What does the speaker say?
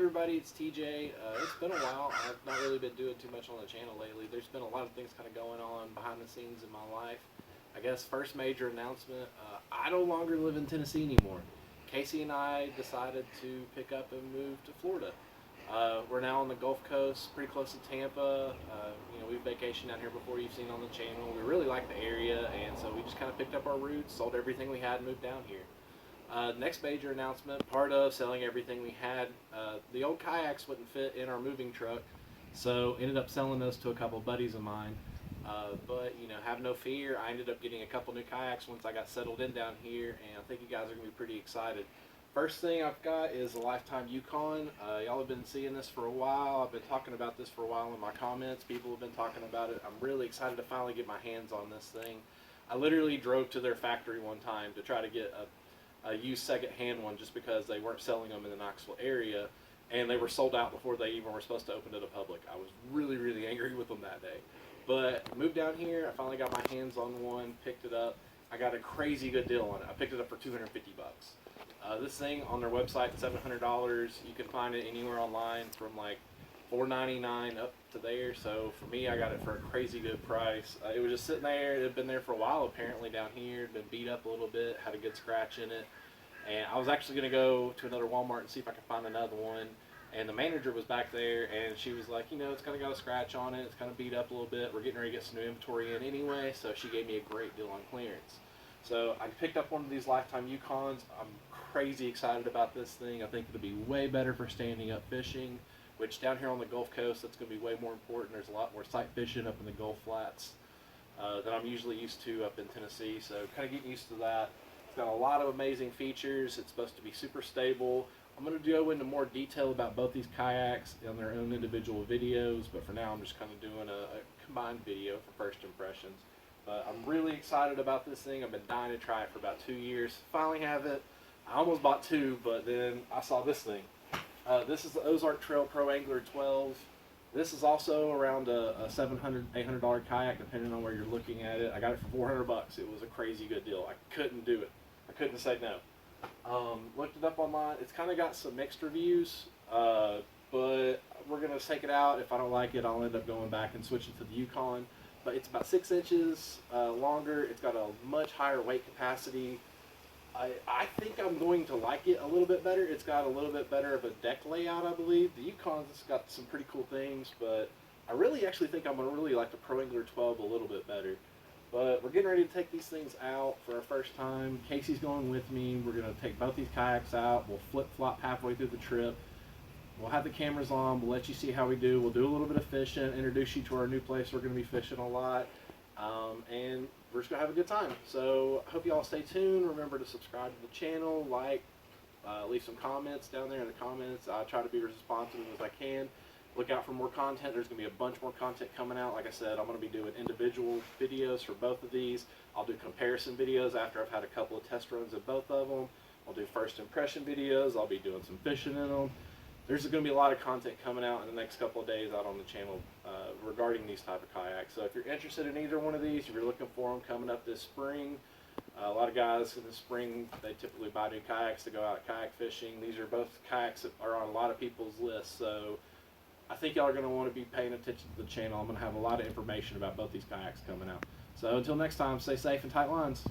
everybody, it's TJ. It's been a while. I've not really been doing too much on the channel lately. There's been a lot of things kind of going on behind the scenes in my life. I guess first major announcement, I no longer live in Tennessee anymore. Casey and I decided to pick up and move to Florida. We're now on the Gulf Coast, pretty close to Tampa. We've vacationed down here before, you've seen on the channel. We really like the area, and so we just kind of picked up our roots, sold everything we had, and moved down here. Next major announcement, part of selling everything we had, the old kayaks wouldn't fit in our moving truck, so ended up selling those to a couple buddies of mine. But have no fear, I ended up getting a couple new kayaks once I got settled in down here, and I think you guys are going to be pretty excited. First thing I've got is the Lifetime Yukon. Y'all have been seeing this for a while. I've been talking about this for a while in my comments. People have been talking about it. I'm really excited to finally get my hands on this thing. I literally drove to their factory one time to try to get a used second-hand one just because they weren't selling them in the Knoxville area, and they were sold out before they even were supposed to open to the public. I was really, really angry with them that day. But I moved down here, I finally got my hands on one, picked it up. I got a crazy good deal on it. I picked it up for 250 bucks. This thing on their website, $700. You can find it anywhere online from like $4.99 up to there. So for me, I got it for a crazy good price. It was just sitting there. It had been there for a while apparently down here. It had been beat up a little bit, had a good scratch in it. And I was actually going to go to another Walmart and see if I could find another one. And the manager was back there, and she was like, it's kind of got a scratch on it. It's kind of beat up a little bit. We're getting ready to get some new inventory in anyway. So she gave me a great deal on clearance. So I picked up one of these Lifetime Yukons. I'm crazy excited about this thing. I think it'll be way better for standing up fishing, which down here on the Gulf Coast, that's going to be way more important. There's a lot more sight fishing up in the Gulf Flats than I'm usually used to up in Tennessee. So kind of getting used to that. It's got a lot of amazing features. It's supposed to be super stable. I'm going to go into more detail about both these kayaks on their own individual videos, but for now I'm just kind of doing a combined video for first impressions. But I'm really excited about this thing. I've been dying to try it for about 2 years. Finally have it. I almost bought two, but then I saw this thing. This is the Ozark Trail Pro Angler 12. This is also around a $700, $800 kayak, depending on where you're looking at it. I got it for 400 bucks. It was a crazy good deal. I couldn't do it. I couldn't say no. Looked it up online. It's kind of got some mixed reviews, but we're going to take it out. If I don't like it, I'll end up going back and switching to the Yukon. But it's about 6 inches longer. It's got a much higher weight capacity. I think I'm going to like it a little bit better. It's got a little bit better of a deck layout, I believe. The Yukon's got some pretty cool things, but I really actually think I'm going to really like the Pro Angler 12 a little bit better. But we're getting ready to take these things out for our first time. Casey's going with me. We're going to take both these kayaks out. We'll flip-flop halfway through the trip. We'll have the cameras on. We'll let you see how we do. We'll do a little bit of fishing, introduce you to our new place. We're going to be fishing a lot. And we're just going to have a good time. So I hope you all stay tuned. Remember to subscribe to the channel, like, leave some comments down there in the comments. I try to be responsive as I can. Look out for more content. There's going to be a bunch more content coming out. Like I said, I'm going to be doing individual videos for both of these. I'll do comparison videos after I've had a couple of test runs of both of them. I'll do first impression videos. I'll be doing some fishing in them. There's going to be a lot of content coming out in the next couple of days out on the channel regarding these type of kayaks. So if you're interested in either one of these, if you're looking for them coming up this spring, a lot of guys in the spring, they typically buy new kayaks to go out kayak fishing. These are both kayaks that are on a lot of people's lists. So I think y'all are going to want to be paying attention to the channel. I'm going to have a lot of information about both these kayaks coming out. So until next time, stay safe and tight lines.